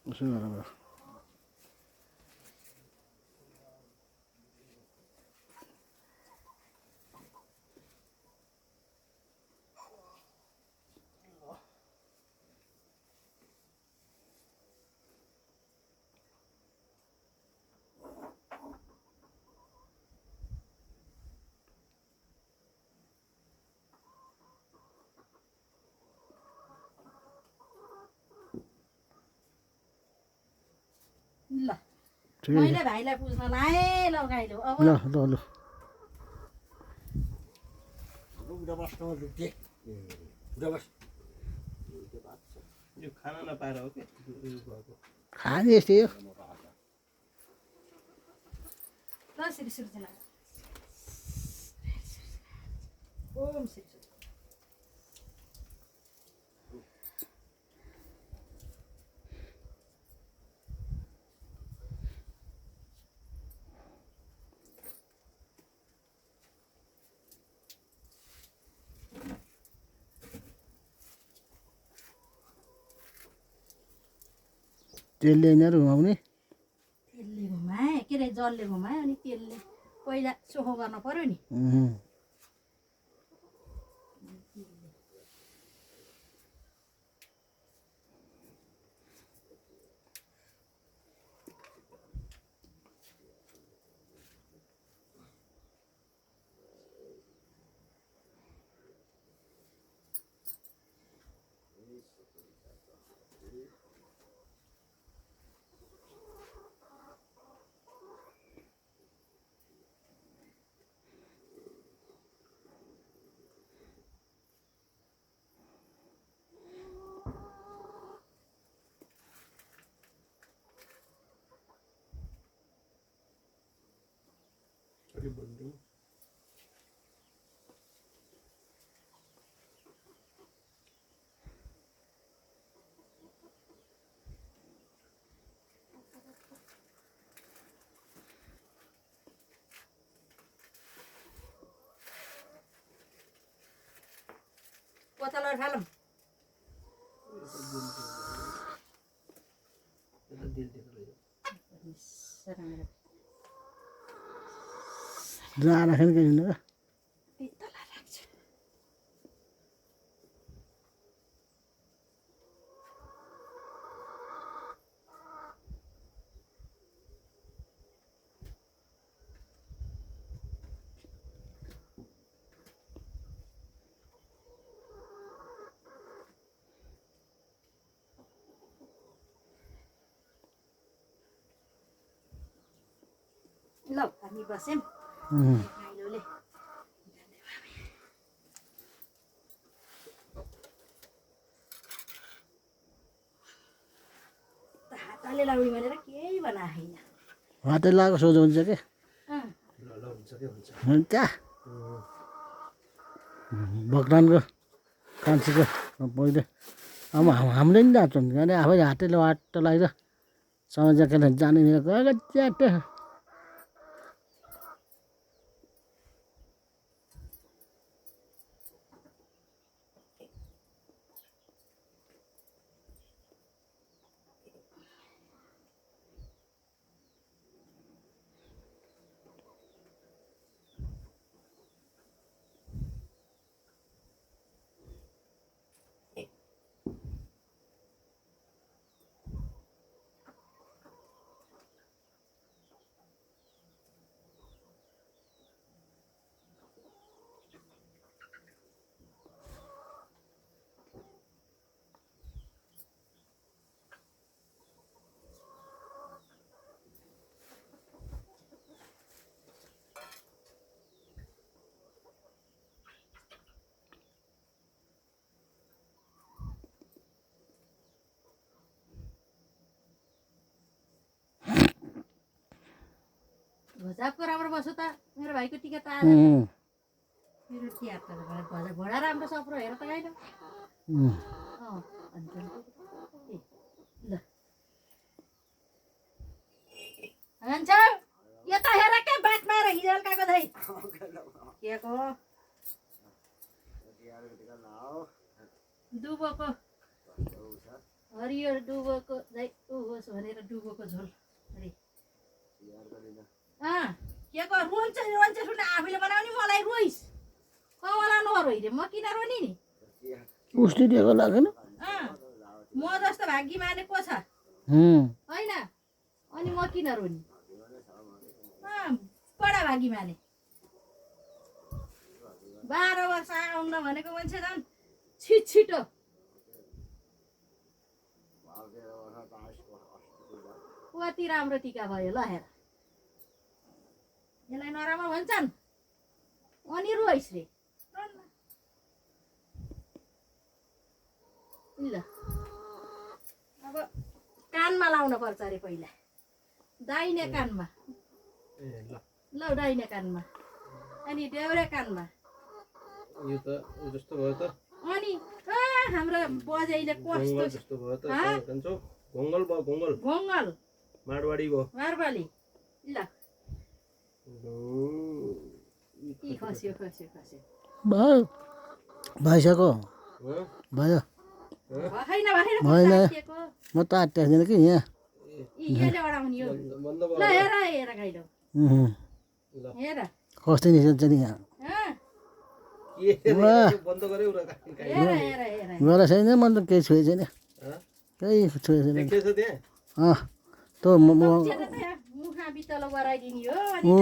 उसो गरेर ल मैले भाइलाई पुज्न लाएँ ल गाइलो अब ल ल ल यो खाना नपाएर हो कि भएको खाने यस्तै हो ल श्री सूर्यला ओम श्री सूर्य तेलले यिनीहरू घुमाउने तेलले घुमाएँ के अरे जलले घुमाएँ अनि तेलले पहिला चोखो गर्न पर्यो नि छोरी बन्धु पोतलर फालौँ यता दिल दिएको जहाँ राखेर के हिँड्नु ल हामी बस्यौँ गाइलोले हातले लाउडी भनेर केही बनाएको छैन हातै लगाएको सोझो हुन्छ कि ल ल हुन्छ कि हुन्छ हुन्छ भगवान्को कान्छीको पहिले अब हामीले नि जान्छौँ भने आफै हातैले वाट लगाएर समाजले जाने गएको च्याट भजाको राम्रो बस्यो त मेरो भाइको टिका त आज मेरो तिहार त भजा घोडा राम्रो सप्रो हेर त गाइलो ल भन्छ यता हेर के बात मार हिजलकाको धै के को दुबोको हरियो डुबोको झै ऊ होस् भनेर डुबोको झोल अरे के को रोन्छ रोन्छ सुन आफूले बनाउने मलाई रोइस् कमला नरोइ रे म किन रोनी नि उसले दिएको लाग्दैन म जस्तो भाग्य माने को छ होइन अनि म किन रोनी बडा भागी माने 12 वर्ष आउन भनेको मान्छे झन् छिटो कति राम्रो टिका भयो ल हेर यसलाई नराम्रो भन्छन् अनि रोइस् रे ल अब कानमा लाउन पर्छ अरे पहिला दाहिने कानमा ल दाहिने कानमा अनि देब्रे कानमा यो त जस्तो भयो त अनि हाम्रो बजाइले कस्तो जस्तो भयो त भन्छौ घोङ्गल भयो घोङ्गल माडवाडी भयो मारवाली ल खस्यो भयो भइसक्यो भयो भएन म त आत्तिहाल्दैन कि यहाँ कस्तो निस्कन्छ नि यहाँ गएर छैन म त केही छोएको छैन केही छोएको छैन तँ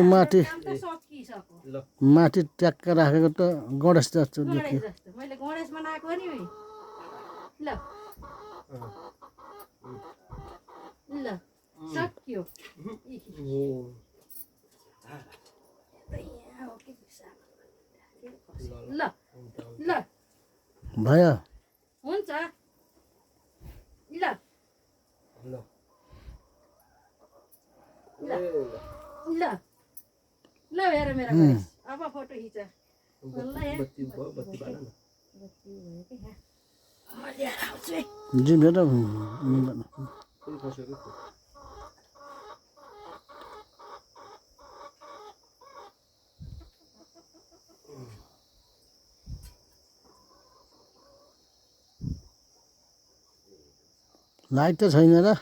माथि माथि ट्याक्क राखेको त गणेश जस्तो देखियो मैले गणेश बनाएको नि ल ल सक्यो ल ल भयो हुन्छ ल ल ल हेर मेरो अब फोटो खिच जिम्मे त लाइट त छैन र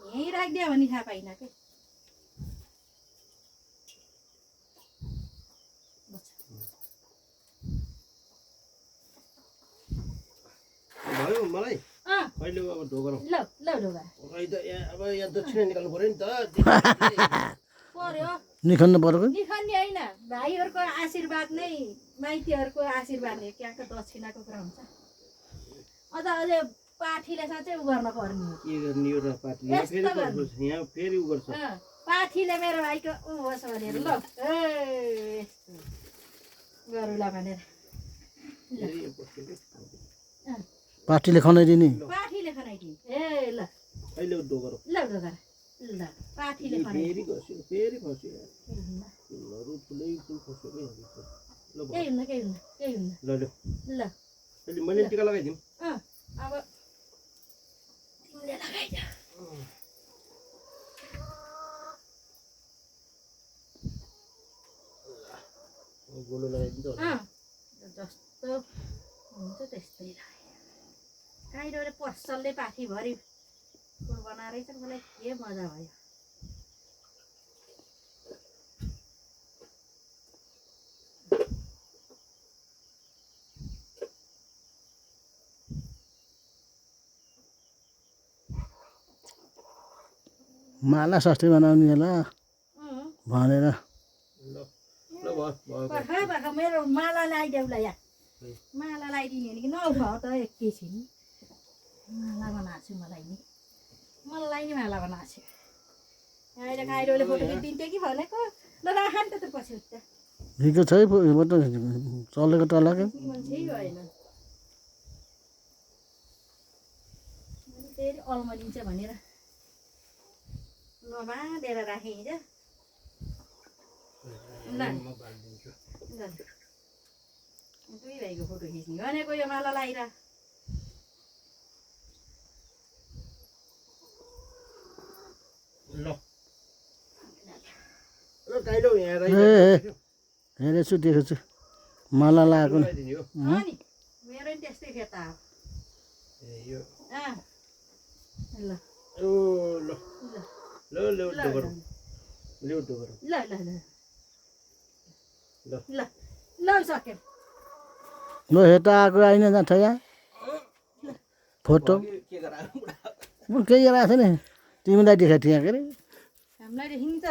यहीँ राखिदियो भने थाहा पाइन के भयो मलाई अहिले अब ढोका ल ल ढोका अब यहाँ दक्षिणा निकाल्नु पर्यो नि त पर्यो निखन्नु पर्यो निखन्ने होइन भाइहरूको आशीर्वाद नै माइतीहरूको आशीर्वाद नै त्यहाँको दक्षिणाको कुरा हुन्छ अझ अझै पाठीले साँच्चै उ गर्न पर्ने हो के गर्ने यो पाठीले यहाँ फेरि उ गर्छ पाठीले मेरो भाइको उ होस् भनेर ल गरौँला भनेर पार्टीले खनाइदिने पाठीले खनाइदिने ए ल अहिले ढोका ल ढोका ल पाठीले फेरि खस्यो फेरि खस्यो फुलै फुल खस्यो केही हुन्न केही हुन्न केही हुन्न ल ल ल अहिले मैले टिका लगाइदिउँ अब तिमीले लगाइदियो गोलो लगाइदिन्छ जस्तो हुन्छ त्यस्तै काहीँबाट पसलले पाठीभरि फुल बनाएर चाहिँ मलाई के मजा भयो माला सस्तै बनाउने होला भनेर भर्खर मेरो माला लगाइदेऊला या माला लगाइदिने भने कि नउठाउ त एकैछिन माला बनाएको छु मलाई नि नि माला बनाएको छु अहिले काइरोले फोटो खिचिदिन्थ्यो कि भनेको ल राख नि त पछि उठ्छ हिजो छै चलेको तलकै मान्छे भएन फेरि अल्मलिन्छ भनेर नबाँधेर राखेँ हिजो ल दुई भाइको फोटो खिच्ने भनेको यो माला लगाइरह ल ल गाइलो यहाँ राई हेरेछु देखेको छु माला लगाएको नि दिने हो नि मेरो नि त्यस्तै थियो त ए यो ल ओ ल ल ल ल डोगर ल्याउ डोगर ल ल ल ल ल ल सक्यो ल हेर्दा आएको आइन जान्छ यहाँ फोटो के गरायो बुढा म केही गराएको छैन तिमीलाई देखाएको थिएँ के अरे हामीलाई देखिन्छ